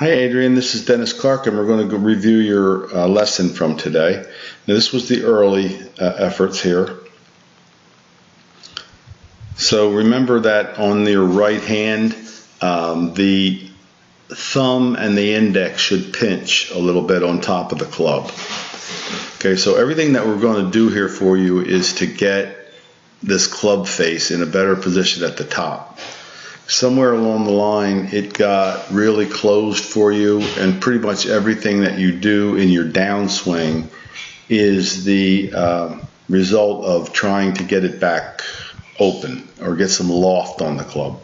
Hi Adrian, this is Dennis Clark and we're going to review your lesson from today. Now this was the early efforts here. So remember that on your right hand, the thumb and the index should pinch a little bit on top of the club. Okay, so everything that we're going to do here for you is to get this club face in a better position at the top. Somewhere along the line it got really closed for you, and pretty much everything that you do in your downswing is the result of trying to get it back open or get some loft on the club.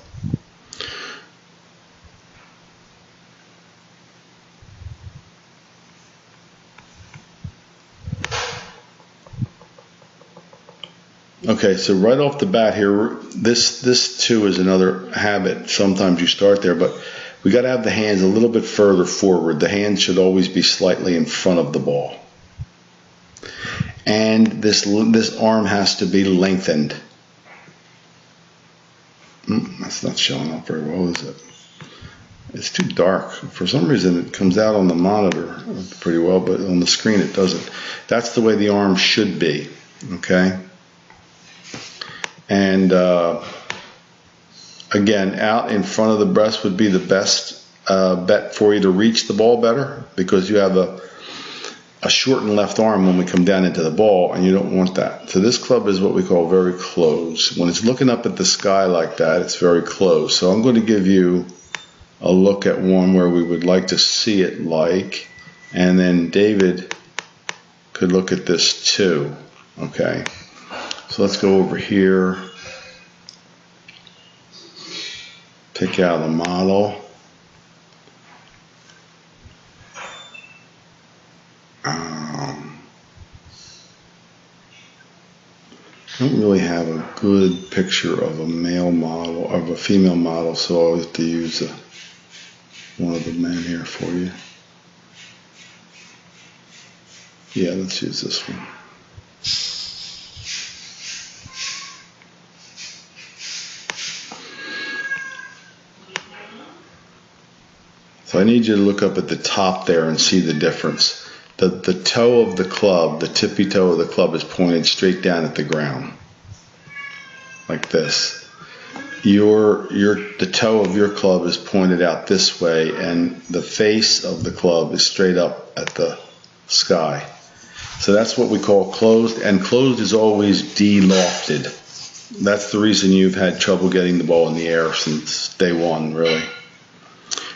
Okay, so right off the bat here, this too is another habit. Sometimes you start there, but we got to have the hands a little bit further forward. The hands should always be slightly in front of the ball. And this arm has to be lengthened. That's not showing up very well, is it? It's too dark. For some reason it comes out on the monitor pretty well, but on the screen it doesn't. That's the way the arm should be, okay? And again, out in front of the breast would be the best bet for you to reach the ball better, because you have a shortened left arm when we come down into the ball, and you don't want that. So this club is what we call very close. When it's looking up at the sky like that, it's very close. So I'm going to give you a look at one where we would like to see it like, and then David could look at this too, okay? So let's go over here, pick out a model. I don't really have a good picture of a male model, of a female model, so I'll have to use one of the men here for you. Yeah, let's use this one. So I need you to look up at the top there and see the difference. The toe of the club, the tippy toe of the club, is pointed straight down at the ground, like this. The toe of your club is pointed out this way, and the face of the club is straight up at the sky. So that's what we call closed, and closed is always de-lofted. That's the reason you've had trouble getting the ball in the air since day one, really.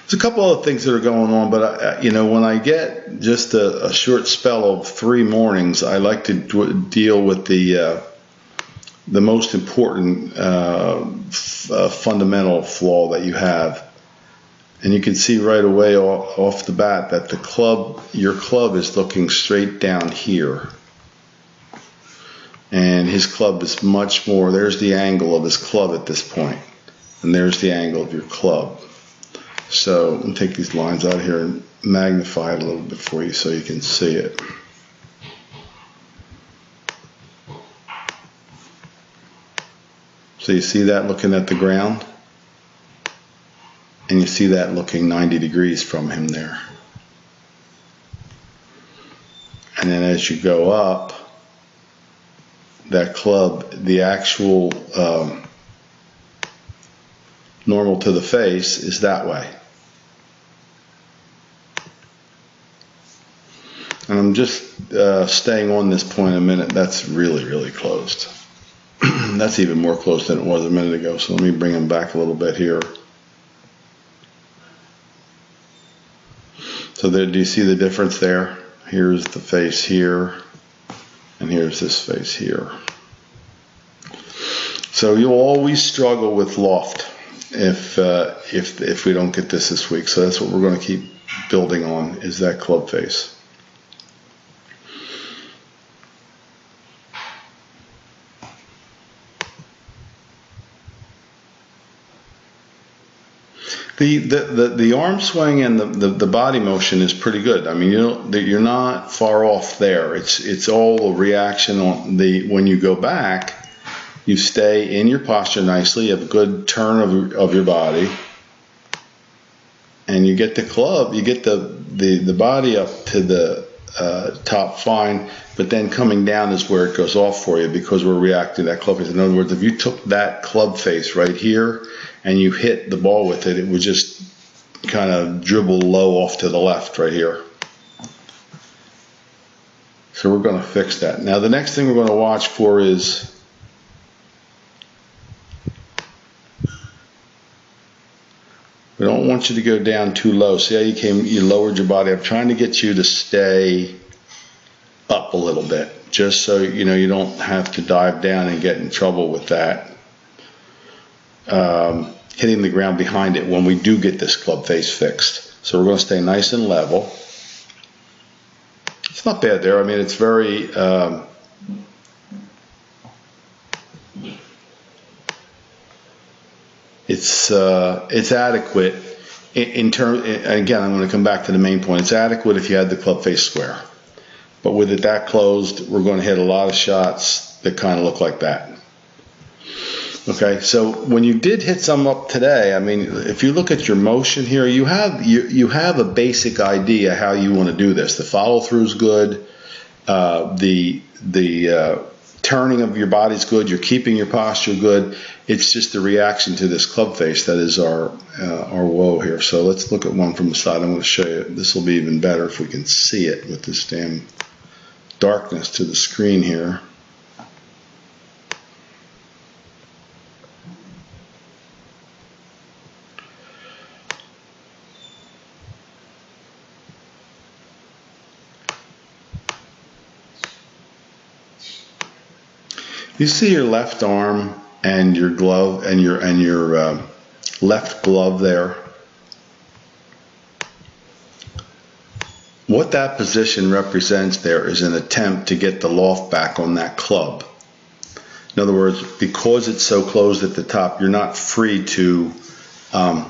There's a couple other things that are going on, but when I get just a short spell of 3 mornings, I like to deal with the most important fundamental flaw that you have. And you can see right away off the bat that your club is looking straight down here. And his club is much more, there's the angle of his club at this point, and there's the angle of your club. So I'm going to take these lines out here and magnify it a little bit for you so you can see it. So you see that looking at the ground? And you see that looking 90 degrees from him there. And then as you go up, that club, the actual normal to the face is that way. And I'm just staying on this point a minute. That's really, really closed. That's even more close than it was a minute ago. So let me bring him back a little bit here. So there, do you see the difference there? Here's the face here, and here's this face here. So you'll always struggle with loft if we don't get this week. So that's what we're going to keep building on, is that club face. The arm swing and the body motion is pretty good. I mean, you're not far off there. It's all a reaction on when you go back. You stay in your posture nicely. You have a good turn of your body, and you get the club, you get the body up to the top fine, but then coming down is where it goes off for you because we're reacting to that club face. In other words, if you took that club face right here and you hit the ball with it, it would just kind of dribble low off to the left right here. So we're going to fix that. Now the next thing we're going to watch for is we don't want you to go down too low. See how you lowered your body. I'm trying to get you to stay up a little bit, just so you know you don't have to dive down and get in trouble with that. Hitting the ground behind it when we do get this club face fixed. So we're going to stay nice and level. It's not bad there. I mean, it's very it's adequate in terms. Again, I'm going to come back to the main point. It's adequate if you had the club face square, but with it that closed, we're going to hit a lot of shots that kind of look like that. Okay, so when you did hit some up today, I mean, if you look at your motion here, you have a basic idea how you want to do this. The follow through is good. The turning of your body is good. You're keeping your posture good. It's just the reaction to this club face that is our woe here. So let's look at one from the side. I'm going to show you. This will be even better if we can see it with this damn darkness to the screen here. You see your left arm and your glove and your left glove there. What that position represents there is an attempt to get the loft back on that club. In other words, because it's so closed at the top, you're not free to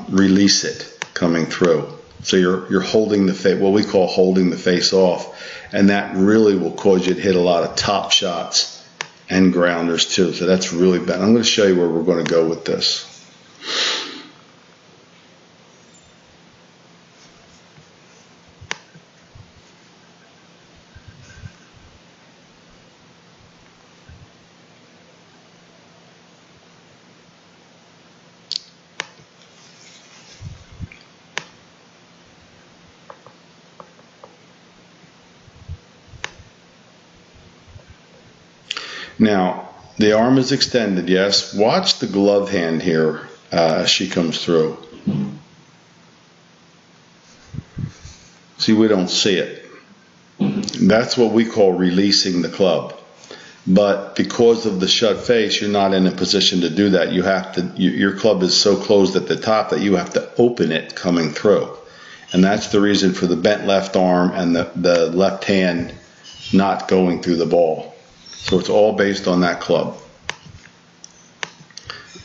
release it coming through. So you're holding the face, what we call holding the face off, and that really will cause you to hit a lot of top shots and grounders too. So that's really bad. I'm going to show you where we're going to go with this. Now, the arm is extended, yes. Watch the glove hand here as she comes through. See, we don't see it. That's what we call releasing the club. But because of the shut face, you're not in a position to do that. You have to. Your club is so closed at the top that you have to open it coming through. And that's the reason for the bent left arm and the left hand not going through the ball. So it's all based on that club.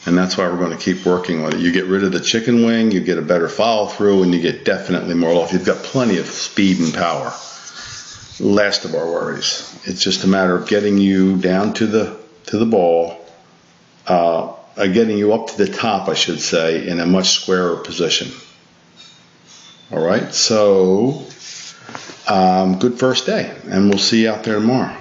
And that's why we're going to keep working on it. You get rid of the chicken wing, you get a better follow through, and you get definitely more loft. You've got plenty of speed and power. Last of our worries. It's just a matter of getting you down to the ball, getting you up to the top, I should say, in a much squarer position. All right, so good first day, and we'll see you out there tomorrow.